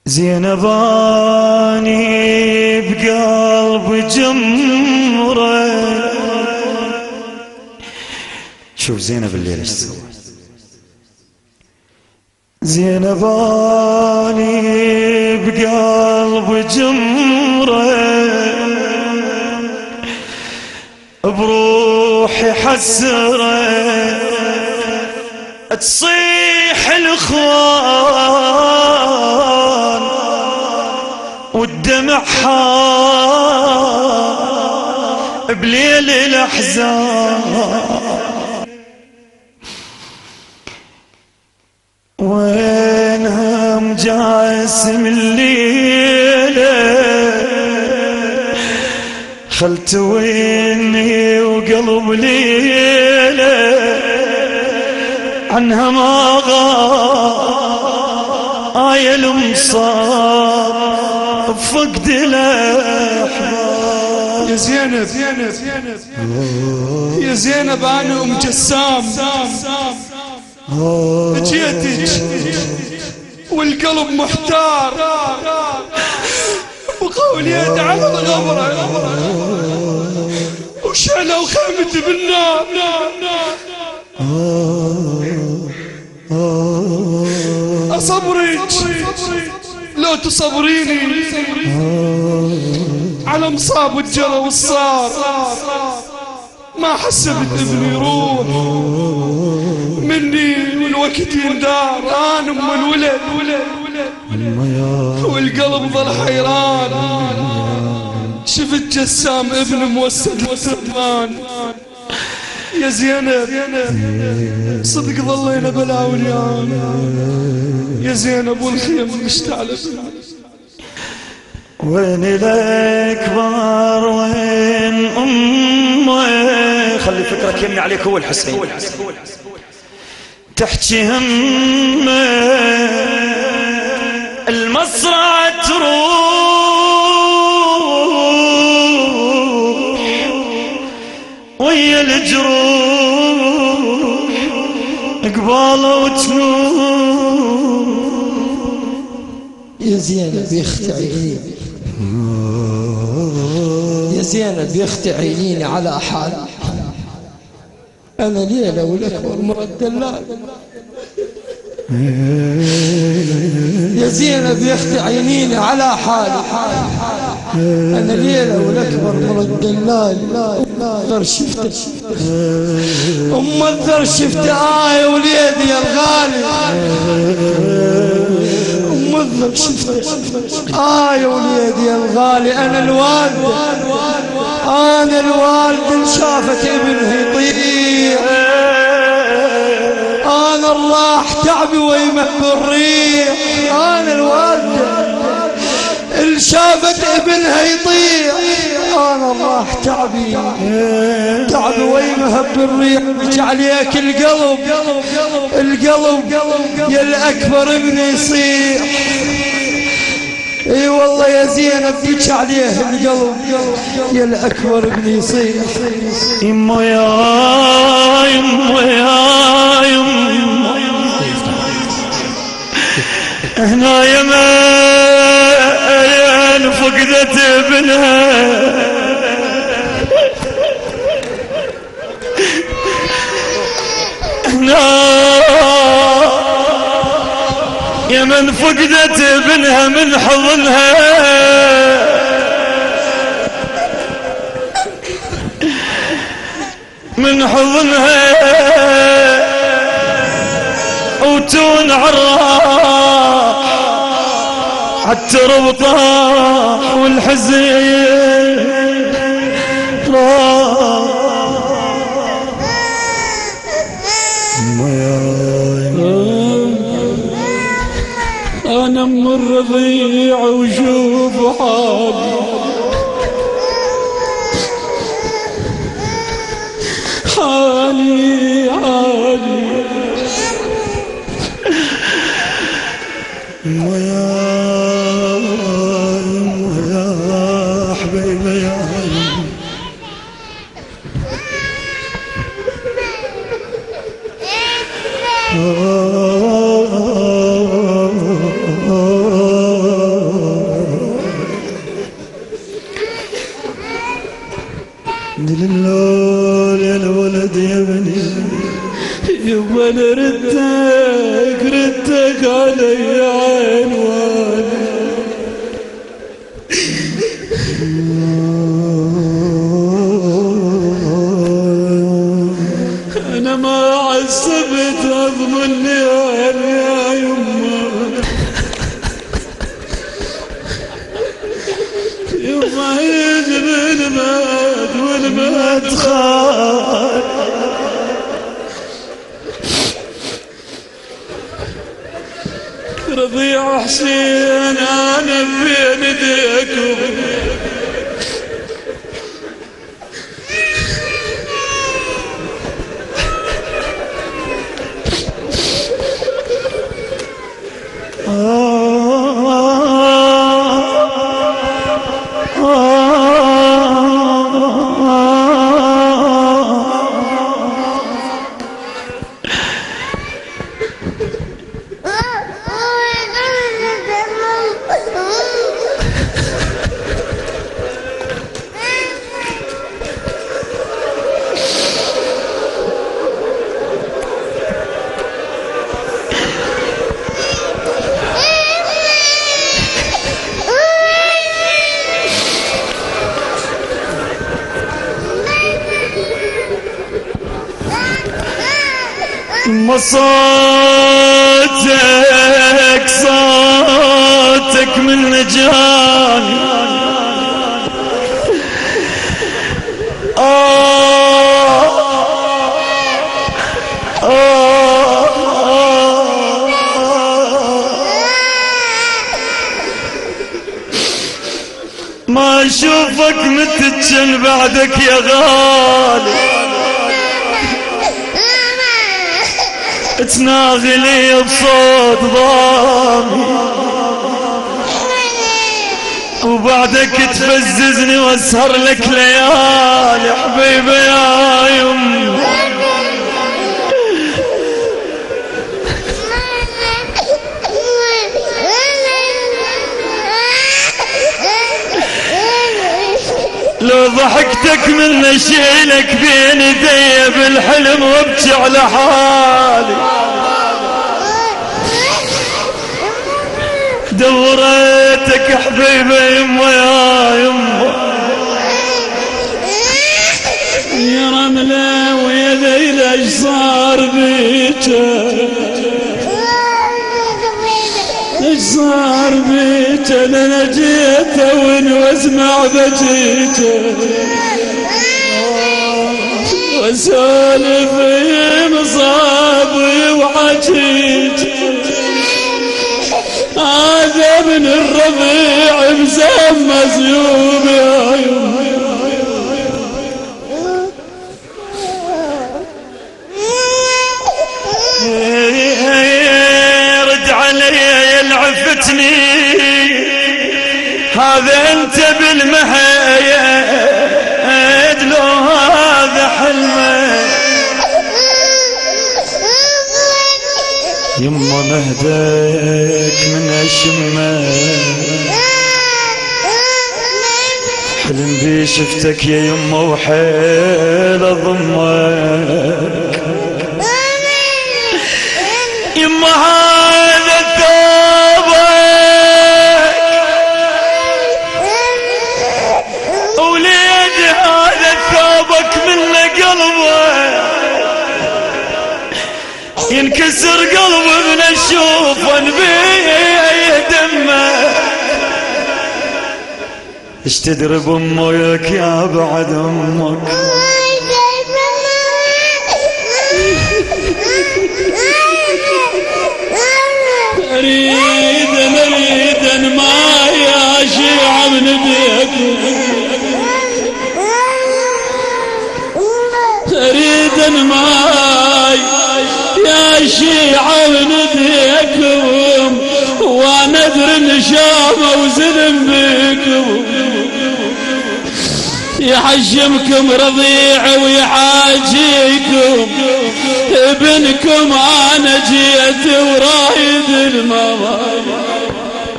زينباني بقلب جمرة. شوف زينب الليلة ايش تسوي. زينباني بقلب جمرة، بروحي حسرة، تصيح الاخوان والدمع حار بليل الاحزان. وينها مجاسم الليلة، خلت ويني وقلب ليلة عنها ما غاية المصاب فقد الأحباب. يا زينب يا زينب أنا أم جسام، جيتك والقلب محتار وقول يد على الغبرة وشعلوا خيمتي بالنار. أصبرك لو تصبريني على مصاب الجرى والصار، ما حسبت ابني يروح مني والوقت يندار. انا ام الولد والقلب ظل حيران، شفت جسام ابن موسد للثمان. يا زينب صدق ظلينا بلا وليان، يا زينب والخيم مشتعلة. وين الأكبر وين أمي، خلي فكرك يمني عليك هو الحسين. تحكي همه المصرع تروح ويا الجروح قباله وتنوح. يا زينب يا اختي عينيني، يا زينب يا اختي عينيني على حالي. أنا ليلة والأكبر مرد اللال. يا زينب يا اختي عينيني على حالي. أنا ليلة والأكبر مرد اللال. الذر شفته أم الذر شفته آية وليدي يا الغالي. أم الذر شفته آية وليدي يا الغالي. أنا الوالد شافت ابنه يطير. أنا الراح تعبي ويمه بالريح. أنا الوالدة اللي شافت ابنها يطير. أنا الراح تعبي ويمه بالريح. بكي عليك القلب يا الأكبر ابني يصيح. اي والله يا زينب بكي عليه القلب يا الأكبر ابني يصيح. يمه يا هنا يمن فقدت ابنها. هنا يمن فقدت ابنها من حضنها. من حضنها وتون عراح حتى ربطها والحزين راح. أنا أم الرضيع وشوف حالي يا حبيبي يا اللول يا الولد يا بني يبا انا ردك علي عنوان انا ما عذبت اضمن يا يما يما يجب المات والمات خال رضيع حسين انا بين ايديكم صوتك من نجاني ما اشوفك متجن بعدك يا غالي تناغلي بصوت ضامي وبعدك تفززني واسهر لك ليالي حبيبي يا يمي لو ضحكتك من اشيلك بين يدي بالحلم وابكي على حالي دوريتك حبيبي يما يا يما يا رملة ويا ليلى ايش صار بيك ايش صار بيك انا جيت واسمع بجيك واسولف مصابي وحجيك هذا من الربيع مسمى زيوب يا يما رد علي يلعفتني هذا انت بالمهيد لو هذا حلمك يما مهدك من اشمك حلم بي شفتك يا يما وحيل اضمك يما هذا ثوبك وليد هذا ثوبك من قلبك ينكسر قلبي من اشوف وانبيه دمك ايش تدري بامك يا بعد امك اريد ما يا شيعة من بيكم اريد ماي يا شيعة من بيكم وانا ادري نشامة وزلم بيكم يحجمكم رضيع ويحاجيكم ابنكم انا جيت ورايد الماما